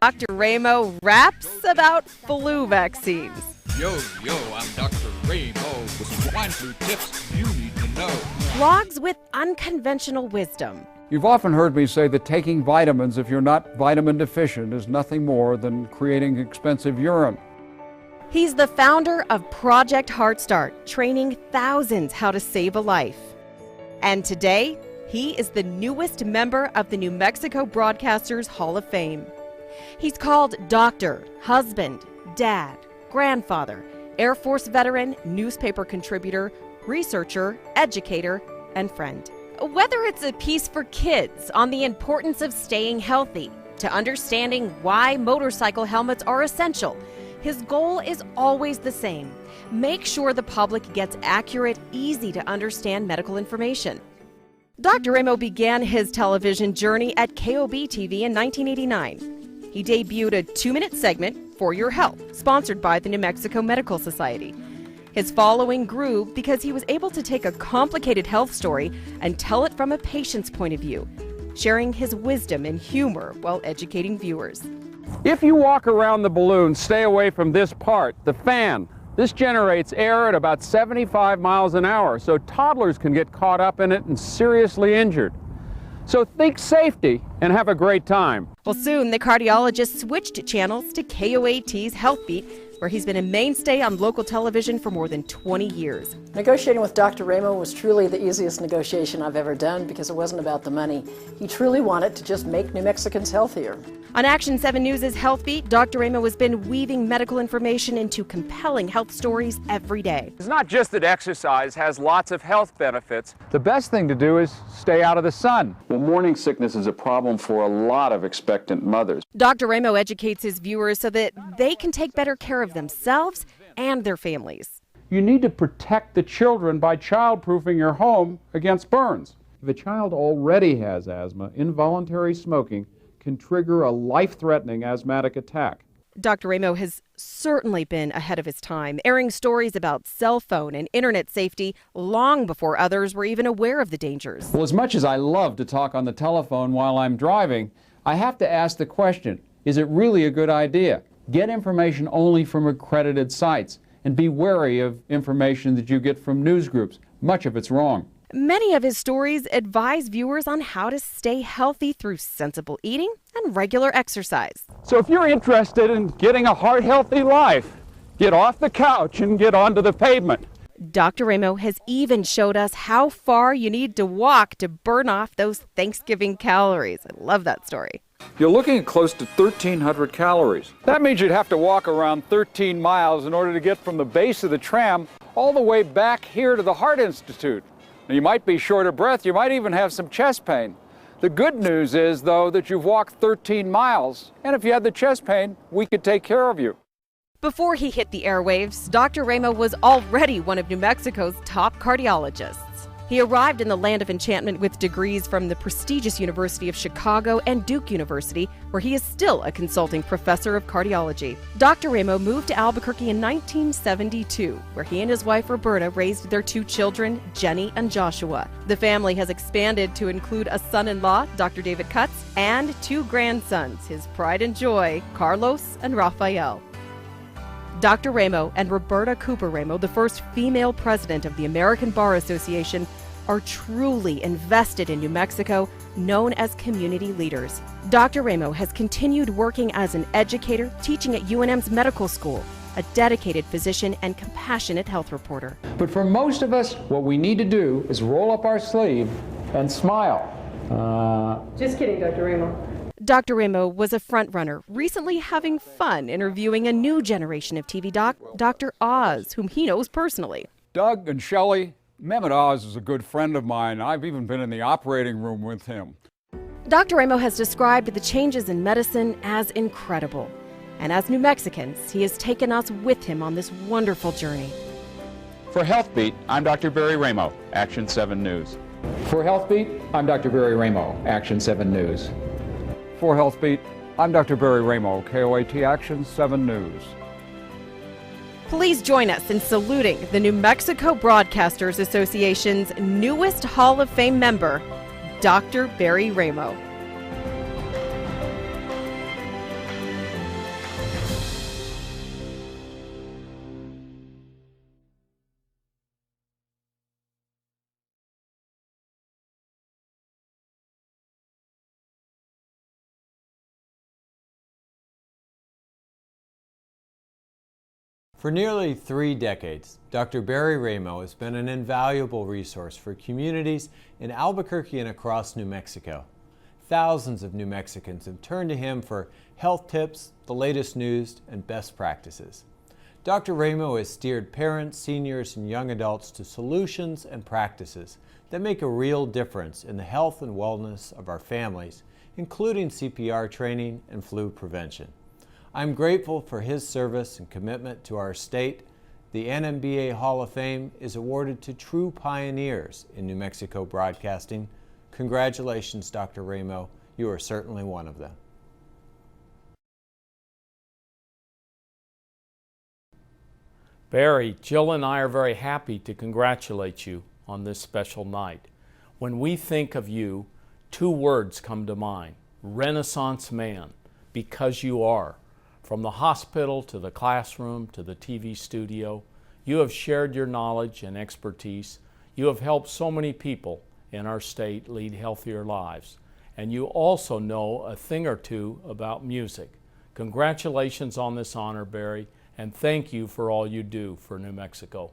Dr. Ramo raps about flu vaccines. Yo, I'm Dr. Ramo with some swine flu tips you need to know. Vlogs with unconventional wisdom. You've often heard me say that taking vitamins, if you're not vitamin deficient, is nothing more than creating expensive urine. He's the founder of Project Heart Start, training thousands how to save a life. And today, he is the newest member of the New Mexico Broadcasters Hall of Fame. He's called doctor, husband, dad, grandfather, Air Force veteran, newspaper contributor, researcher, educator, and friend. Whether it's a piece for kids on the importance of staying healthy, to understanding why motorcycle helmets are essential, his goal is always the same: make sure the public gets accurate, easy to understand medical information. Dr. Ramo began his television journey at KOB TV in 1989. He debuted a 2-minute segment, For Your Health, sponsored by the New Mexico Medical Society. His following grew because he was able to take a complicated health story and tell it from a patient's point of view, sharing his wisdom and humor while educating viewers. If you walk around the balloon, stay away from this part, the fan. This generates air at about 75 miles an hour, so toddlers can get caught up in it and seriously injured. So think safety and have a great time. Well, soon the cardiologist switched channels to KOAT's Health Beat, where he's been a mainstay on local television for more than 20 years. Negotiating with Dr. Ramo was truly the easiest negotiation I've ever done because it wasn't about the money. He truly wanted to just make New Mexicans healthier. On Action 7 News' Health Beat, Dr. Ramo has been weaving medical information into compelling health stories every day. It's not just that exercise has lots of health benefits. The best thing to do is stay out of the sun. Well, morning sickness is a problem for a lot of expectant mothers. Dr. Ramo educates his viewers so that they can take better care of themselves and their families. You need to protect the children by child-proofing your home against burns. If a child already has asthma, involuntary smoking can trigger a life-threatening asthmatic attack. Dr. Ramo has certainly been ahead of his time, airing stories about cell phone and internet safety long before others were even aware of the dangers. Well, as much as I love to talk on the telephone while I'm driving, I have to ask the question, is it really a good idea? Get information only from accredited sites and be wary of information that you get from news groups. Much of it's wrong. Many of his stories advise viewers on how to stay healthy through sensible eating and regular exercise. So if you're interested in getting a heart-healthy life, get off the couch and get onto the pavement. Dr. Ramo has even showed us how far you need to walk to burn off those Thanksgiving calories. I love that story. You're looking at close to 1,300 calories. That means you'd have to walk around 13 miles in order to get from the base of the tram all the way back here to the Heart Institute. Now, you might be short of breath, you might even have some chest pain. The good news is, though, that you've walked 13 miles, and if you had the chest pain, we could take care of you. Before he hit the airwaves, Dr. Ramo was already one of New Mexico's top cardiologists. He arrived in the land of enchantment with degrees from the prestigious University of Chicago and Duke University, where he is still a consulting professor of cardiology. Dr. Ramo moved to Albuquerque in 1972, where he and his wife Roberta raised their 2 children, Jenny and Joshua. The family has expanded to include a son-in-law, Dr. David Cutts, and 2 grandsons, his pride and joy, Carlos and Rafael. Dr. Ramo and Roberta Cooper Ramo, the first female president of the American Bar Association, are truly invested in New Mexico, known as community leaders. Dr. Ramo has continued working as an educator, teaching at UNM's medical school, a dedicated physician and compassionate health reporter. But for most of us, what we need to do is roll up our sleeve and smile. Just kidding, Dr. Ramo. Dr. Ramo was a frontrunner, recently having fun interviewing a new generation of TV doc, Dr. Oz, whom he knows personally. Doug and Shelley, Mehmet Oz is a good friend of mine. I've even been in the operating room with him. Dr. Ramo has described the changes in medicine as incredible. And as New Mexicans, he has taken us with him on this wonderful journey. For Health Beat, I'm Dr. Barry Ramo, Action 7 News. For Health Beat, I'm Dr. Barry Ramo, Action 7 News. For Health Beat, I'm Dr. Barry Ramo, KOAT Action 7 News. Please join us in saluting the New Mexico Broadcasters Association's newest Hall of Fame member, Dr. Barry Ramo. For nearly 3 decades, Dr. Barry Ramo has been an invaluable resource for communities in Albuquerque and across New Mexico. Thousands of New Mexicans have turned to him for health tips, the latest news, and best practices. Dr. Ramo has steered parents, seniors, and young adults to solutions and practices that make a real difference in the health and wellness of our families, including CPR training and flu prevention. I'm grateful for his service and commitment to our state. The NMBA Hall of Fame is awarded to true pioneers in New Mexico broadcasting. Congratulations, Dr. Ramo. You are certainly one of them. Barry, Jill and I are very happy to congratulate you on this special night. When we think of you, 2 words come to mind: Renaissance man, because you are. From the hospital to the classroom to the TV studio, you have shared your knowledge and expertise. You have helped so many people in our state lead healthier lives. And you also know a thing or two about music. Congratulations on this honor, Barry, and thank you for all you do for New Mexico.